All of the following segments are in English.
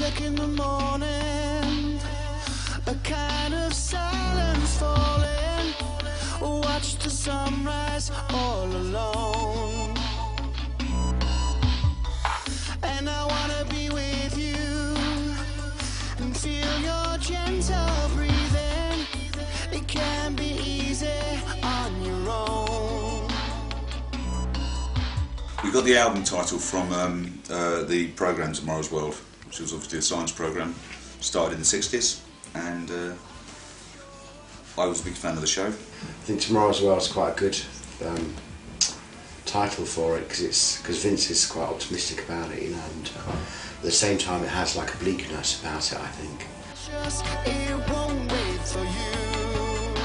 o'clock in the morning, a kind of silence falling. Watch the sunrise all alone, and I wanna be with you and feel your gentle breathing. It can be easy on your own. We got the album title from the programme Tomorrow's World, which was obviously a science programme, started in the 60s, and I was a big fan of the show. I think Tomorrow's World is quite a good title for it, because Vince is quite optimistic about it, you know, and at the same time it has like a bleakness about it, I think. It won't wait for you.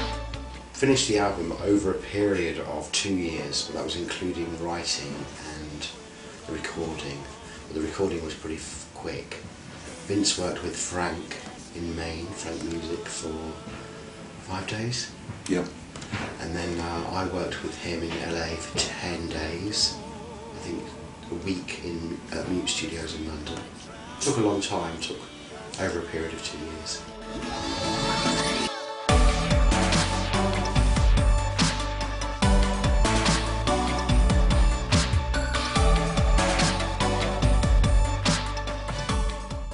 Finished the album over a period of 2 years, but that was including writing and the recording. But the recording was pretty quick. Vince worked with Frank in Maine, Frankmusik, for 5 days. Yep. And then I worked with him in LA for 10 days. I think a week in Mute Studios in London. Took a long time, took over a period of 2 years.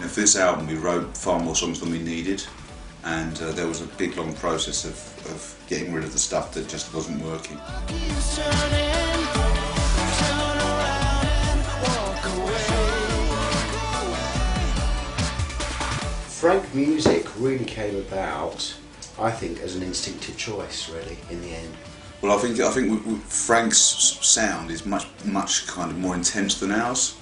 For this album we wrote far more songs than we needed, and there was a big long process of getting rid of the stuff that just wasn't working. Frankmusik really came about, I think, as an instinctive choice, really, in the end. Well, I think Frank's sound is much kind of more intense than ours.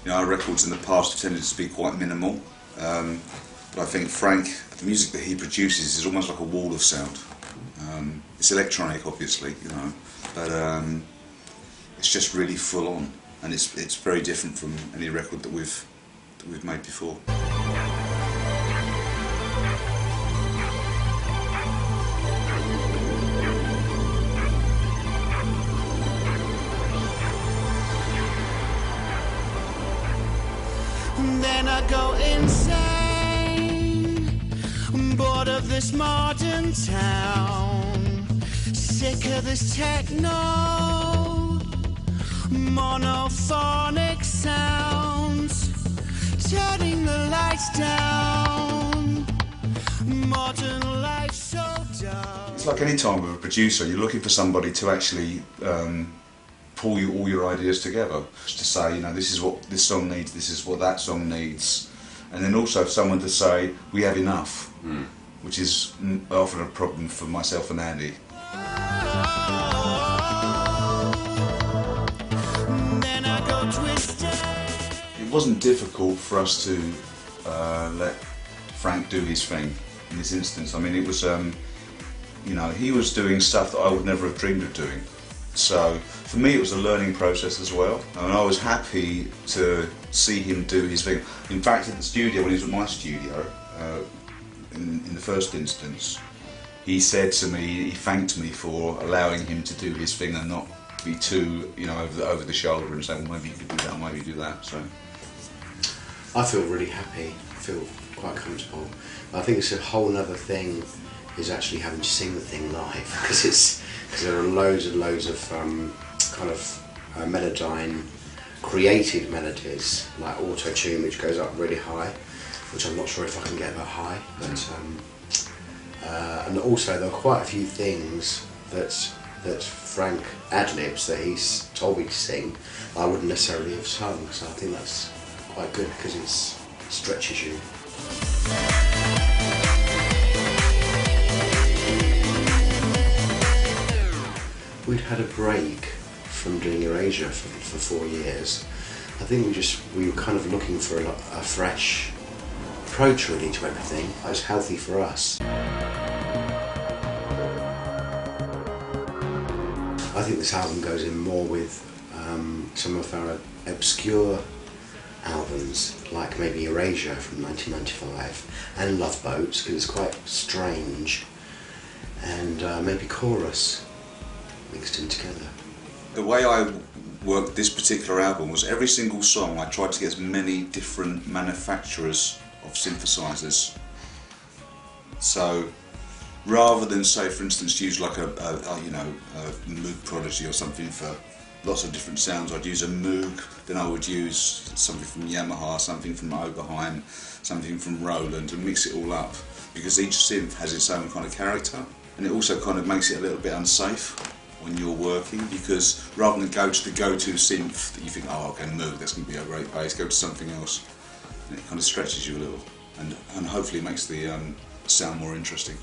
You know, our records in the past have tended to be quite minimal, but I think Frank, the music that he produces is almost like a wall of sound. It's electronic, obviously, you know, but it's just really full on, and it's very different from any record that we've made before. Then I go insane, bored of this modern town, sick of this techno, monophonic sounds, turning the lights down, modern life so dull. It's like any time with a producer, you're looking for somebody to actually pull all your ideas together, just to say, you know, this is what this song needs, this is what that song needs, and then also someone to say, we have enough, which is often a problem for myself and Andy. It wasn't difficult for us to let Frank do his thing in this instance. I mean, it was, you know, he was doing stuff that I would never have dreamed of doing. So for me it was a learning process as well, and I was happy to see him do his thing. In fact, in the studio, when he was at my studio, in the first instance, he said to me, he thanked me for allowing him to do his thing and not be too, you know, over the shoulder and saying, well, maybe you could do that, maybe you do that. So I feel really happy, I feel quite comfortable. I think it's a whole other thing is actually having to sing the thing live, because there are loads and loads of kind of melodyne created melodies, like auto-tune, which goes up really high, which I'm not sure if I can get that high, but and also there are quite a few things that Frank ad-libs that he's told me to sing I wouldn't necessarily have sung, so I think that's quite good because it stretches you. We'd had a break from doing Erasure for 4 years. I think we were kind of looking for a fresh approach really to everything. It was healthy for us. I think this album goes in more with some of our obscure albums, like maybe Erasure from 1995 and Love Boats, because it's quite strange, and maybe Chorus mixed in together. the way I worked this particular album was every single song I tried to get as many different manufacturers of synthesizers. So rather than, say, for instance, use like a Moog Prodigy or something for lots of different sounds, I'd use a Moog, then I would use something from Yamaha, something from Oberheim, something from Roland, and mix it all up, because each synth has its own kind of character, and it also kind of makes it a little bit unsafe when you're working, because rather than go to the go-to synth that you think, oh, okay, Moog, that's going to be a great bass, go to something else, and it kind of stretches you a little, and hopefully makes the sound more interesting.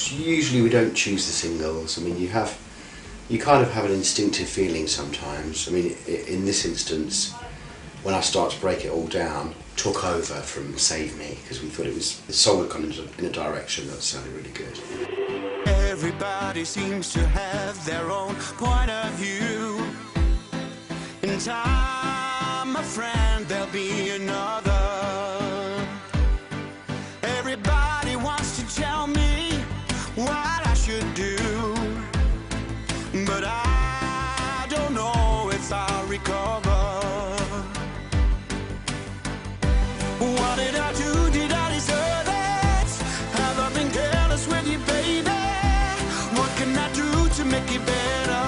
Usually we don't choose the singles. I mean, you kind of have an instinctive feeling sometimes. I mean, in this instance, when I start to break it all down, took over from Save Me, because we thought the song had gone in a direction that sounded really good. Everybody seems to have their own point of view. In time, my friend, there'll be another. Everybody wants to tell me what I should do, but I don't know if I'll recover. What did I do? Did I deserve it? Have I been careless with you, baby? What can I do to make it better?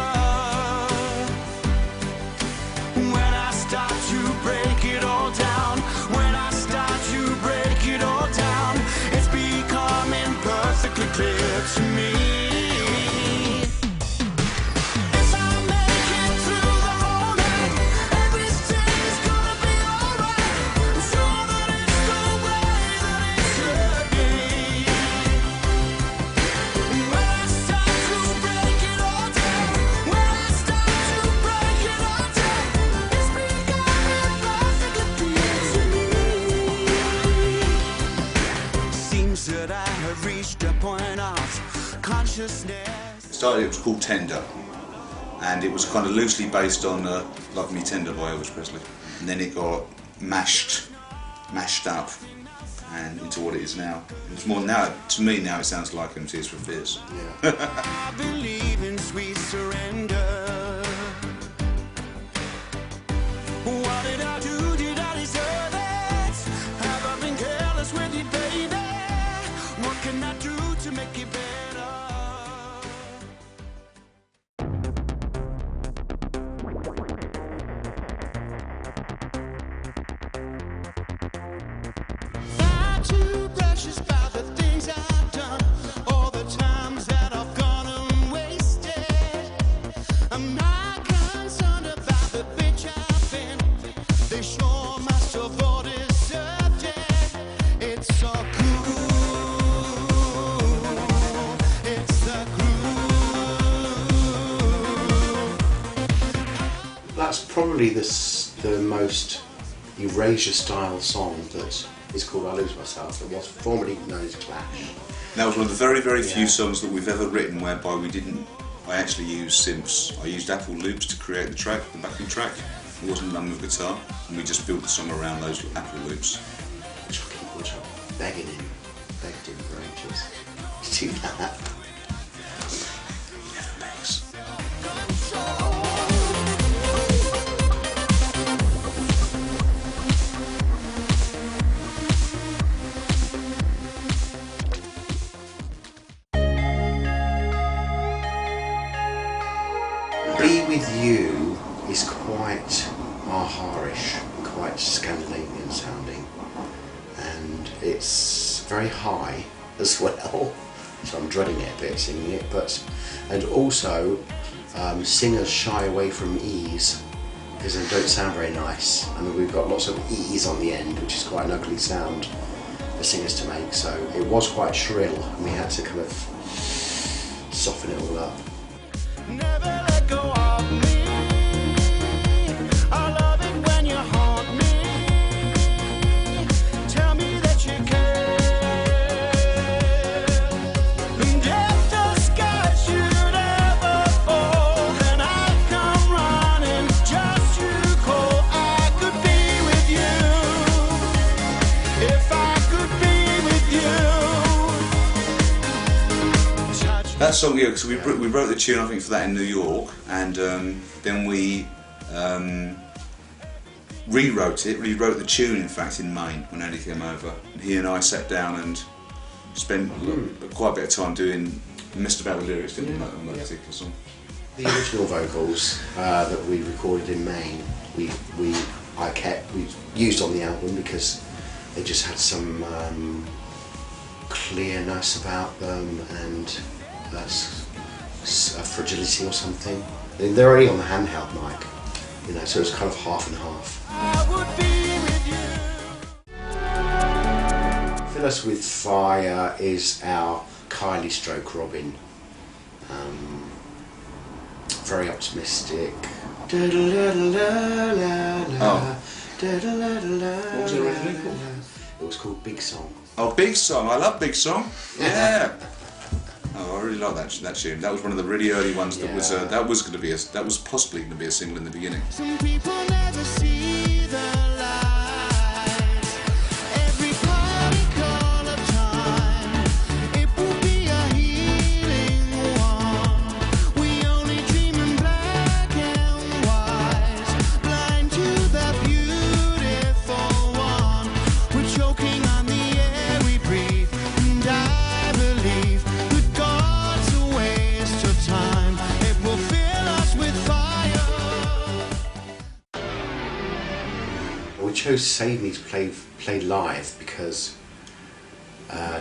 When I start to break it all down, when I start to break it all down, it's becoming perfectly clear to me. That I have reached a point of consciousness. It was called Tender, and it was kind of loosely based on Love Me Tender by Elvis Presley, and then it got mashed up and into what it is now. It's more now, to me now, it sounds like Tears for Fears. Yeah. I believe in sweet surrender. What did I do? Did I deserve it? Have I been careless with you, baby? What can I do to make it better? I'm too precious about the things I've done, all the times that I've gone and wasted. I'm not concerned about the bitch I've been. They sure must have all deserved it. It's so cool. It's the groove. That's probably the most Erasure style song that is called I Lose Myself, that was formerly known as Clash. That was one of the very, very few songs that we've ever written whereby I actually used synths. I used Apple loops to create the track, the backing track. It wasn't done with guitar, and we just built the song around those Apple loops. Which I'm begged him for ages to do that. Never begs. Be With You is quite Maharish, quite Scandinavian sounding, and it's very high as well, so I'm dreading it a bit singing it, and also singers shy away from E's because they don't sound very nice, and we've got lots of E's on the end, which is quite an ugly sound for singers to make, so it was quite shrill and we had to kind of soften it all up. Never let go of me. I love it when you haunt me. Tell me that you care. And if the sky should ever fall, that song, yeah, because we wrote the tune, I think, for that in New York, and then we rewrote the tune, in fact, in Maine when Andy came over. And he and I sat down and spent quite a bit of time messed about with lyrics, didn't we, on that particular song. The original vocals that we recorded in Maine, we used on the album because they just had some clearness about them and that's a fragility or something. They're only on the handheld mic, you know, so it's kind of half and half. Fill Us With Fire is our Kylie stroke Robin. Very optimistic. Oh. What was it originally called? It was called Big Song. Oh, Big Song. I love Big Song. Yeah. Oh, I really like that tune. That was one of the really early ones. That was possibly going to be a single in the beginning. Some people never see the light. Every party call of time, it will be a healing one. We only dream in black and white, blind to the beautiful one. We're choking on the air we breathe, and I believe that God's a waste of time. It will fill us with fire. We chose Save Me to play live because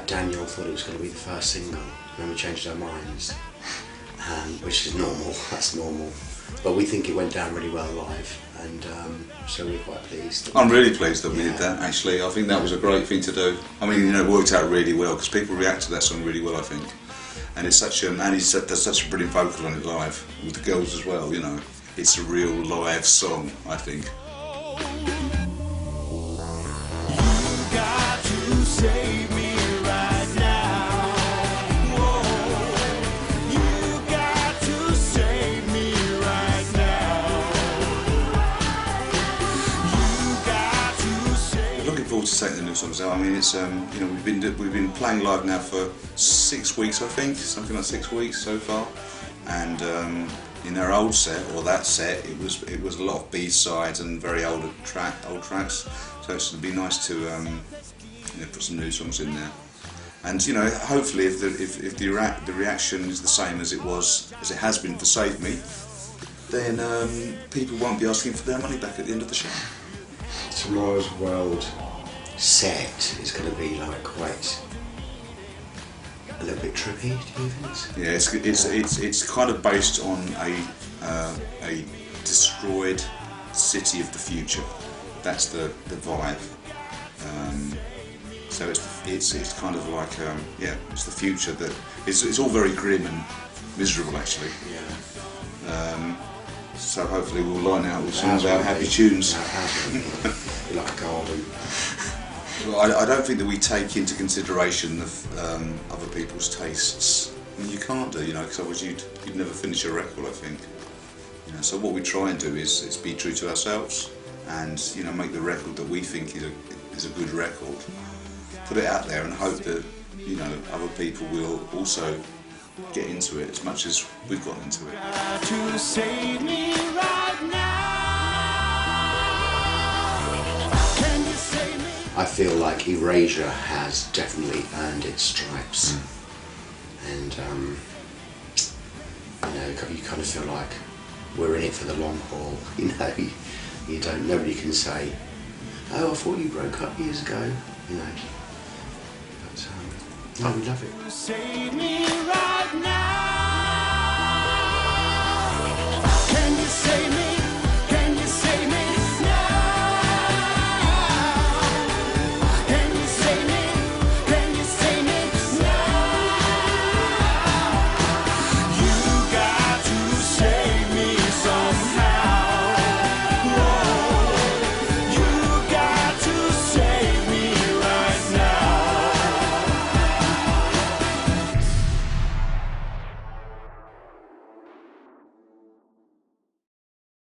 Daniel thought it was going to be the first single, and then we changed our minds, which is normal, that's normal. But we think it went down really well live, and so we're quite pleased. I'm really pleased that we did that, actually. I think that was a great thing to do. I mean, you know, it worked out really well because people react to that song really well, I think. And it's such and he does such a brilliant vocal on it live, with the girls as well, you know. It's a real live song, I think. Got to save me right now. Whoa. You got to save me right now. You got to save. Looking forward to taking the new songs out. I mean, it's you know, we've been playing live now for 6 weeks, I think, something like 6 weeks so far, and in our old set, or that set, it was a lot of B-sides and very old tracks. So it's going to be nice to you know, put some new songs in there, and you know, hopefully, if the reaction is the same as it has been for Save Me, then people won't be asking for their money back at the end of the show. Tomorrow's World set is going to be like quite a little bit trippy, do you think? Yeah, it's kind of based on a destroyed city of the future. That's the vibe. So it's kind of like it's the future that it's all very grim and miserable, actually. Yeah. So hopefully we'll line out with some of our happy tunes. Like a garden. Well, I don't think that we take into consideration of other people's tastes. I mean, you can't do, you know, because otherwise you'd never finish a record, I think. You know, so what we try and do is be true to ourselves, and you know, make the record that we think is a good record. Put it out there and hope that, you know, other people will also get into it as much as we've got into it. To save me right now. Can you save me? I feel like Erasure has definitely earned its stripes, and you know, you kind of feel like we're in it for the long haul. You know, you don't. Nobody can say, "Oh, I thought you broke up years ago." You know, but no, we love it. Save me right now.